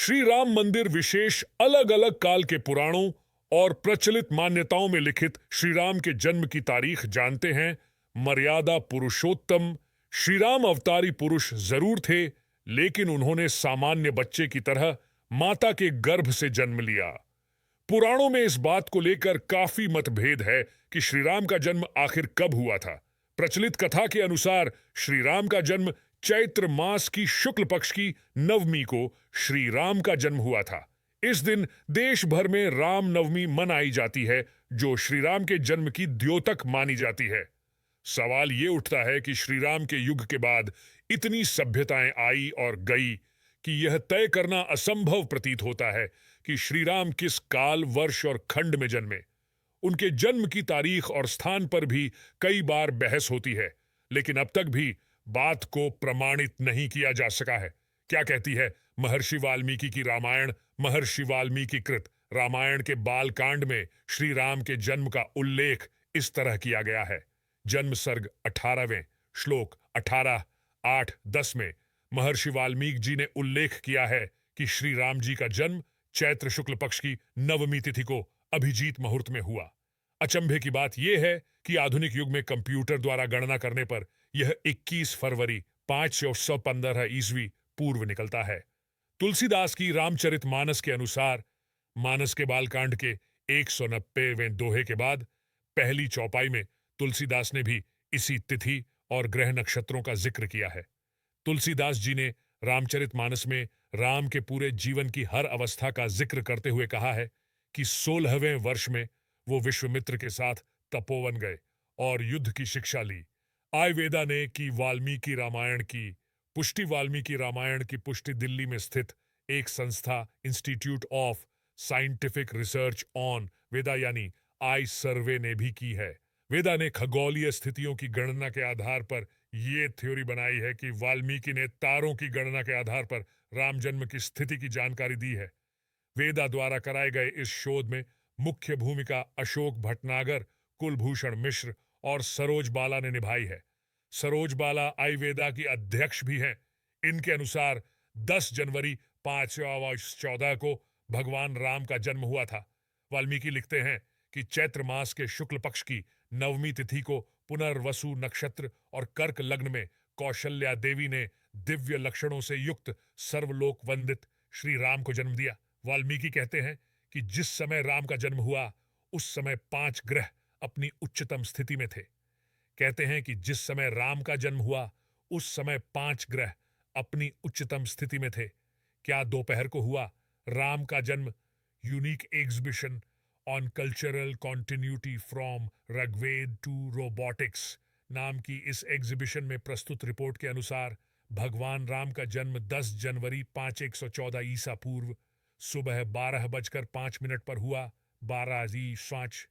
श्री राम मंदिर विशेष अलग अलग काल के पुराणों और प्रचलित मान्यताओं में लिखित श्री राम के जन्म की तारीख जानते हैं। मर्यादा पुरुषोत्तम श्री राम अवतारी पुरुष जरूर थे, लेकिन उन्होंने सामान्य बच्चे की तरह माता के गर्भ से जन्म लिया। पुराणों में इस बात को लेकर काफी मतभेद है कि श्री राम का जन्म आखिर कब हुआ था। प्रचलित कथा के अनुसार श्री राम का जन्म चैत्र मास की शुक्ल पक्ष की नवमी को श्री राम का जन्म हुआ था। इस दिन देश भर में राम नवमी मनाई जाती है, जो श्री राम के जन्म की द्योतक मानी जाती है। सवाल ये उठता है कि श्री राम के युग के बाद इतनी सभ्यताएं आई और गई कि यह तय करना असंभव प्रतीत होता है कि श्री राम किस काल, वर्ष और खंड में जन्मे। उनके जन्म की तारीख और स्थान पर भी कई बार बहस होती है, लेकिन अब तक भी बात को प्रमाणित नहीं किया जा सका है। क्या कहती है महर्षि वाल्मीकि की रामायण? महर्षि वाल्मीकि कृत रामायण के बालकांड में श्री राम के जन्म का उल्लेख इस तरह किया गया है। जन्म सर्ग 18वें श्लोक 18, 8, 10 में महर्षि वाल्मीकि जी ने उल्लेख किया है कि श्री राम जी का जन्म चैत्र शुक्ल पक्ष की नवमी तिथि को अभिजीत मुहूर्त में हुआ। अचंभे की बात यह है कि आधुनिक युग में कंप्यूटर द्वारा गणना करने पर यह 21 फरवरी 515 ईस्वी पूर्व निकलता है। तुलसीदास की रामचरित मानस के अनुसार मानस के बालकांड के 190वें दोहे के बाद पहली चौपाई में तुलसीदास ने भी इसी तिथि और ग्रह नक्षत्रों का जिक्र किया है। तुलसीदास जी ने रामचरित मानस में राम के पूरे जीवन की हर अवस्था का जिक्र करते हुए कहा है कि 16वें वर्ष में वो विश्वामित्र के साथ तपोवन गए और युद्ध की शिक्षा ली। आयुर्वेदा ने की वाल्मीकि रामायण की पुष्टि दिल्ली में स्थित एक संस्था institute of scientific research on Veda यानी आई सर्वे ने भी की है। वेदा ने खगोलीय स्थितियों की गणना के आधार पर यह थ्योरी बनाई है कि वाल्मीकि ने तारों की गणना के आधार पर राम जन्म की स्थिति की जानकारी दी है। वेदा द्वारा कराए गए इस शोध में मुख्य भूमिका अशोक भटनागर, कुलभूषण मिश्र और सरोज बाला ने निभाई है। सरोज बाला आयुर्वेदा की अध्यक्ष भी हैं। इनके अनुसार 10 जनवरी 514 को भगवान राम का जन्म हुआ था। वाल्मीकि लिखते हैं कि चैत्र मास के शुक्ल पक्ष की नवमी तिथि को पुनर्वसु नक्षत्र और कर्क लग्न में कौशल्या देवी ने दिव्य लक्षणों से युक्त सर्वलोक वंदित श्री राम को जन्म दिया। वाल्मीकि कहते हैं कि जिस समय राम का जन्म हुआ उस समय 5 ग्रह अपनी उच्चतम स्थिति में थे। कहते हैं कि जिस समय राम का जन्म हुआ उस समय 5 ग्रह अपनी उच्चतम स्थिति में थे। क्या दोपहर को हुआ? राम का जन्म unique exhibition on cultural continuity from Rigveda to robotics नाम की इस एग्जिबिशन में प्रस्तुत रिपोर्ट के अनुसार भगवान राम का जन्म 10 जनवरी 5114 ईसा पूर्व सुबह 12:05 पर हुआ। 12:05